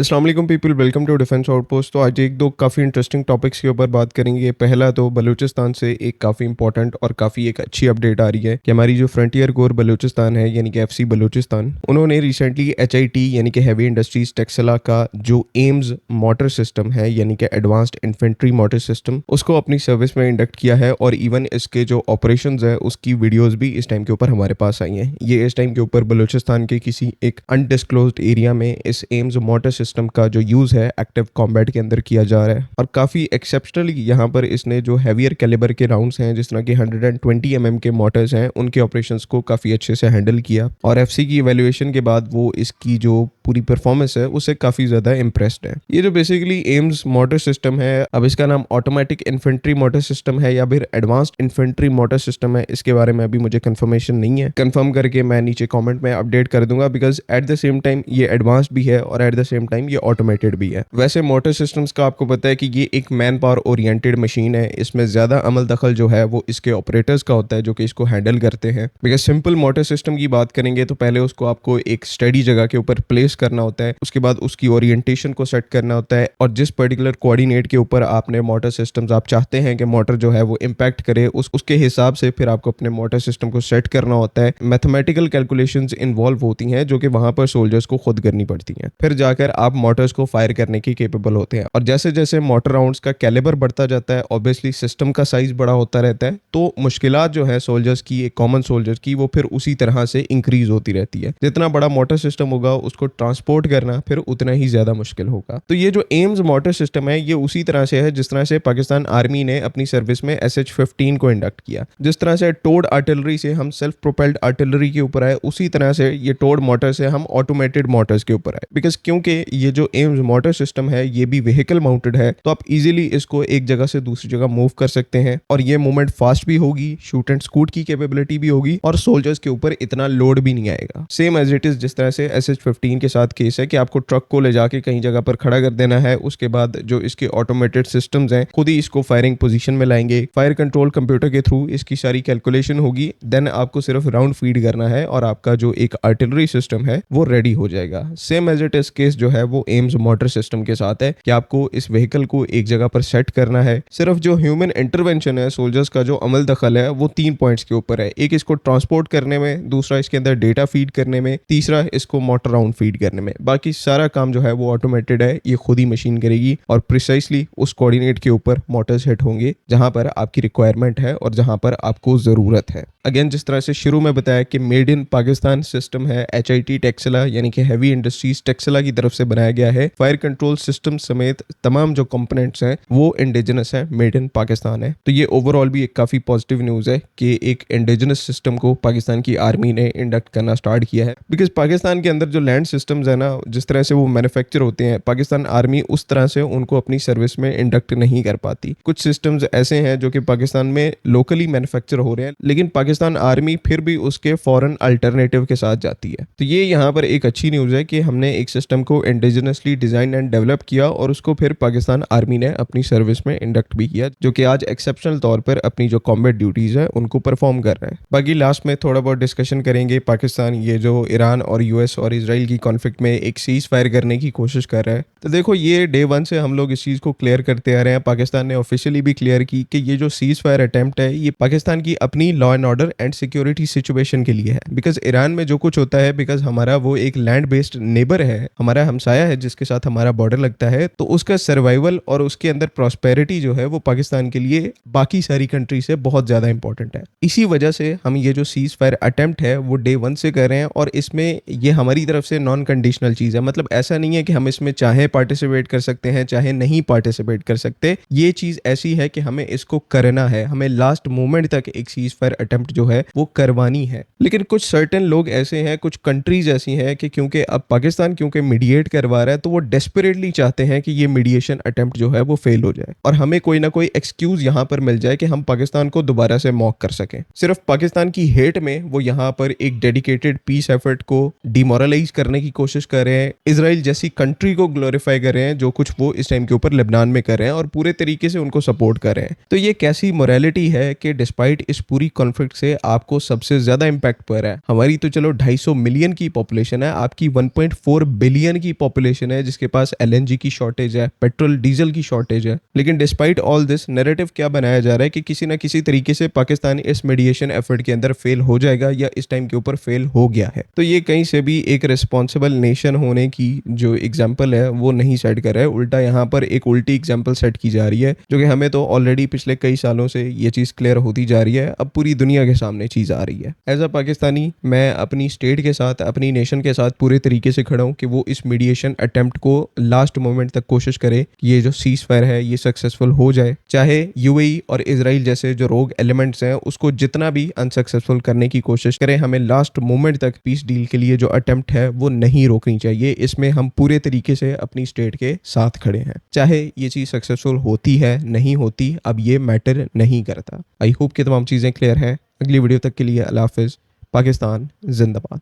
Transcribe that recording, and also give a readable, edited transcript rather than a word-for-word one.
अस्सलाम वालेकुम people, welcome to defence outpost. तो आज एक दो काफ़ी इंटरेस्टिंग टॉपिक्स के ऊपर बात करेंगे। पहला तो बलूचिस्तान से एक काफ़ी इंपॉर्टेंट और काफ़ी एक अच्छी अपडेट आ रही है कि हमारी जो फ्रंटियर कोर बलूचिस्तान है यानी कि एफसी बलूचिस्तान, उन्होंने रिसेंटली एचआईटी यानी कि हैवी इंडस्ट्रीज टेक्सला का जो एम्स मोटर सिस्टम है यानी कि एडवांस्ड इन्फेंट्री मोटर सिस्टम, उसको अपनी सर्विस में इंडक्ट किया है। और इवन इसके जो ऑपरेशन है उसकी वीडियोज़ भी इस टाइम के ऊपर हमारे पास आई हैं। ये इस टाइम के ऊपर बलूचिस्तान के किसी एक अनडिस्क्लोज्ड एरिया में इस एम्स मोटर सिस्टम का जो यूज़ है एक्टिव कॉम्बैट के अंदर किया जा रहा है। और काफ़ी एक्सेप्शनली यहाँ पर इसने जो हैवियर कैलिबर के राउंड्स हैं, जिस तरह के 120 के मोटर्स हैं, उनके ऑपरेशंस को काफ़ी अच्छे से हैंडल किया। और एफसी की इवैल्यूएशन के बाद वो इसकी जो पूरी परफॉर्मेंस है उससे काफ़ी ज़्यादा इंप्रेस्ड है। ये जो बेसिकली एम्स मोटर सिस्टम है, अब इसका नाम ऑटोमेटिक इन्फेंट्री मोटर सिस्टम है या फिर एडवांस्ड इन्फेंट्री मोटर सिस्टम है, इसके बारे में अभी मुझे कंफर्मेशन नहीं है। कंफर्म करके मैं नीचे कमेंट में अपडेट कर दूंगा, because at the same time ये एडवांस्ड भी है और एट द सेम टाइम ये ऑटोमेटेड भी है। वैसे मोटर सिस्टम्स का आपको पता है कि ये एक मैन पावर ओरिएंटेड मशीन है। इसमें ज़्यादा अमल दखल जो है वो इसके ऑपरेटर्स का होता है जो कि इसको हैंडल करते हैं। बिकॉज सिंपल मोटर सिस्टम की बात करेंगे तो पहले उसको आपको एक स्टडी जगह के ऊपर प्लेस करना होता है, उसके बाद उसकी ओरिएंटेशन को सेट करना होता है, और जिस पर्टिकुलर कोऑर्डिनेट के ऊपर आपने मोटर सिस्टम्स आप चाहते हैं कि मोटर जो है वो इम्पैक्ट करे, उसके हिसाब से फिर आपको अपने मोटर सिस्टम को सेट करना होता है। मैथमेटिकल कैलकुलेशंस इन्वॉल्व होती हैं जो कि वहां पर सोल्जर्स को खुद करनी पड़ती हैं। फिर जाकर आप मोटर्स को फायर करने की केपेबल होते हैं। और जैसे जैसे मोटर राउंड्स का कैलिबर बढ़ता जाता है, ऑब्वियसली सिस्टम का साइज बड़ा होता रहता है, तो मुश्किलात जो है सोल्जर्स की, एक कॉमन सोल्जर्स की, वो फिर उसी तरह से इंक्रीज होती रहती है। जितना बड़ा मोटर सिस्टम होगा उसको ट्रांसपोर्ट करना फिर उतना ही ज्यादा मुश्किल होगा। तो ये जो एम्स मोटर सिस्टम है ये उसी तरह से है जिस तरह से पाकिस्तान आर्मी ने अपनी सर्विस में SH-15 को इंडक्ट किया। जिस तरह से टोड आर्टिलरी से हम सेल्फ प्रोपेल्ड आर्टिलरी के ऊपर आए, उसी तरह से ये टोड मोटर से हम ऑटोमेटेड मोटर्स के ऊपर आए। बिकॉज क्योंकि ये जो एम्स मोटर सिस्टम है ये भी व्हीकल माउंटेड है, तो आप इजीली इसको एक जगह से दूसरी जगह मूव कर सकते हैं। और ये मूवमेंट फास्ट भी होगी, शूट एंड स्कूट की कैपेबिलिटी भी होगी, और सोल्जर्स के ऊपर इतना लोड भी नहीं आएगा। सेम एज इट इज जिस तरह से SH-15 के साथ केस है कि आपको ट्रक को ले जाके कहीं जगह पर खड़ा कर देना है, उसके बाद जो इसके ऑटोमेटेड सिस्टम्स हैं खुद ही इसको फायरिंग पोजीशन में लाएंगे। फायर कंट्रोल कंप्यूटर के थ्रू इसकी सारी कैलकुलेशन होगी, देन आपको सिर्फ राउंड फीड करना है और आपका जो एक आर्टिलरी सिस्टम है वो रेडी हो जाएगा। Same as it is case जो है वो एम्स मोटर सिस्टम के साथ है कि आपको इस व्हीकल को एक जगह पर सेट करना है। सिर्फ जो ह्यूमन इंटरवेंशन है, सोल्जर्स का जो अमल दखल है, वो 3 पॉइंट्स के ऊपर है। एक इसको ट्रांसपोर्ट करने में, दूसरा इसके अंदर डेटा फीड करने में, तीसरा इसको मोटर राउंड फीड करने में। बाकी सारा काम जो है वो ऑटोमेटेड है, ये खुद ही मशीन करेगी और प्रिसाइसली उस कोऑर्डिनेट के ऊपर मोटर्स हिट होंगे जहां पर आपकी रिक्वायरमेंट है और जहां पर आपको जरूरत है। अगेन जिस तरह से शुरू में बताया कि मेड इन पाकिस्तान सिस्टम है, HIT टेक्सला यानी कि हैवी इंडस्ट्रीज टेक्सला की तरफ से बनाया गया है। फायर कंट्रोल सिस्टम समेत तमाम जो कंपोनेंट्स हैं वो इंडिजिनस है, मेड इन पाकिस्तान है। तो ये ओवरऑल भी एक काफी पॉजिटिव न्यूज है कि एक इंडिजिनस सिस्टम को पाकिस्तान की आर्मी ने इंडक्ट करना स्टार्ट किया है। बिकॉज पाकिस्तान के अंदर जो लैंड सिस्टम्स है ना, जिस तरह से वो मैन्युफैक्चर होते हैं, पाकिस्तान आर्मी उस तरह से उनको अपनी सर्विस में इंडक्ट नहीं कर पाती। कुछ सिस्टम्स ऐसे हैं जो कि पाकिस्तान में लोकली मैन्युफैक्चर हो रहे हैं, लेकिन पाकिस्तान आर्मी फिर भी उसके फॉरेन अल्टरनेटिव के साथ जाती है। तो ये यहाँ पर एक अच्छी न्यूज़ है कि हमने एक सिस्टम को इंडिजिनसली डिजाइन एंड डेवलप किया और उसको फिर पाकिस्तान आर्मी ने अपनी सर्विस में इंडक्ट भी किया, जो कि आज एक्सेप्शनल तौर पर अपनी जो कॉम्बैट ड्यूटीज है उनको परफॉर्म कर रहा है। बाकी लास्ट में थोड़ा बहुत डिस्कशन करेंगे। पाकिस्तान ये जो ईरान और US और इसराइल की कॉन्फ्लिक्ट में एक सीज फायर करने की कोशिश कर रहा है, तो देखो ये डे 1 से हम लोग इस चीज़ को क्लियर करते आ रहे हैं। पाकिस्तान ने ऑफिशियली भी क्लियर की कि ये जो सीज फायर अटेम्प्ट है ये पाकिस्तान की अपनी law and order and security situation के लिए है। बिकॉज ईरान में जो कुछ होता है, बिकॉज हमारा वो एक लैंड बेस्ड नेबर है, हमारा हमसाया है जिसके साथ हमारा बॉर्डर लगता है, तो उसका सर्वाइवल और उसके अंदर प्रॉस्पेरिटी जो है वो पाकिस्तान के लिए बाकी सारी कंट्री से बहुत ज़्यादा इंपॉर्टेंट है। इसी वजह से हम ये जो सीज फायर अटेम्प्ट है वो डे 1 से कर रहे हैं, और इसमें ये हमारी तरफ से नॉन कंडीशनल चीज़ है। मतलब ऐसा नहीं है कि हम इसमें चाहे पार्टिसिपेट कर सकते हैं चाहे नहीं पार्टिसिपेट कर सकते। ये चीज़ ऐसी है कि हमें इसको करना है, हमें लास्ट मोमेंट तक एक सीज फायर अटेम्प्ट जो है वो करवानी है। लेकिन कुछ सर्टेन लोग ऐसे हैं, कुछ कंट्रीज ऐसी हैं कि क्योंकि अब पाकिस्तान क्योंकि मीडिएट करवा रहा है, तो वो डेस्परेटली चाहते हैं कि ये मीडिएशन अटेम्प्ट जो है वो फेल हो जाए और हमें कोई ना कोई एक्सक्यूज यहाँ पर मिल जाए कि हम पाकिस्तान को दोबारा से मॉक कर सकें। सिर्फ पाकिस्तान की हेट में वो यहाँ पर एक डेडिकेटेड पीस एफर्ट को डिमोरलाइज करने की कोशिश कर रहे हैं। इसराइल जैसी कंट्री को ग्लोरीफाई कर रहे हैं, जो कुछ वो इस टाइम के ऊपर लेबनान में कर रहे हैं, और पूरे तरीके से उनको सपोर्ट कर रहे हैं। तो ये कैसी मोरालिटी है कि डिस्पाइट इस पूरी कॉन्फ्लिक्ट से आपको सबसे ज्यादा इंपैक्ट पड़ रहा है। हमारी तो चलो 250 मिलियन की पॉपुलेशन है, आपकी 1.4 बिलियन की पॉपुलेशन है जिसके पास एलएनजी की शॉर्टेज है, पेट्रोल डीजल की शॉर्टेज है, लेकिन डिस्पाइट ऑल दिस नैरेटिव क्या बनाया जा रहा है कि किसी ना किसी तरीके से पाकिस्तान इस मीडिएशन एफर्ट के अंदर फेल हो जाएगा या इस टाइम के ऊपर फेल हो गया है। तो ये कहीं से भी एक रिस्पॉन्सिबल नेशन होने की जो एग्जाम्पल है वो नहीं सेट कर रहा है, उल्टा यहाँ पर एक उल्टी एग्जाम्पल सेट की जा रही है, जो कि हमें तो ऑलरेडी पिछले कई सालों से ये चीज़ क्लियर होती जा रही है, अब पूरी दुनिया के सामने चीज़ आ रही है। एज अ पाकिस्तानी मैं अपनी स्टेट के साथ, अपनी नेशन के साथ पूरे तरीके से खड़ा हूँ कि वो इस मीडिएशन अटेम्प्ट को लास्ट मोमेंट तक कोशिश करे कि ये जो सीज फायर है ये सक्सेसफुल हो जाए, चाहे यूएई और इजराइल जैसे जो रोग एलिमेंट्स हैं उसको जितना भी अनसक्सेसफुल करने की कोशिश करें, हमें लास्ट मोमेंट तक पीस डील के लिए जो अटेम्प्ट है वो नहीं रोकनी चाहिए। इसमें हम पूरे तरीके से अपनी स्टेट के साथ खड़े हैं, चाहे ये चीज़ सक्सेसफुल होती है नहीं होती, अब ये मैटर नहीं करता। आई होप कि तमाम चीज़ें क्लियर हैं। अगली वीडियो तक के लिए अल्लाह हाफिज़। पाकिस्तान जिंदाबाद।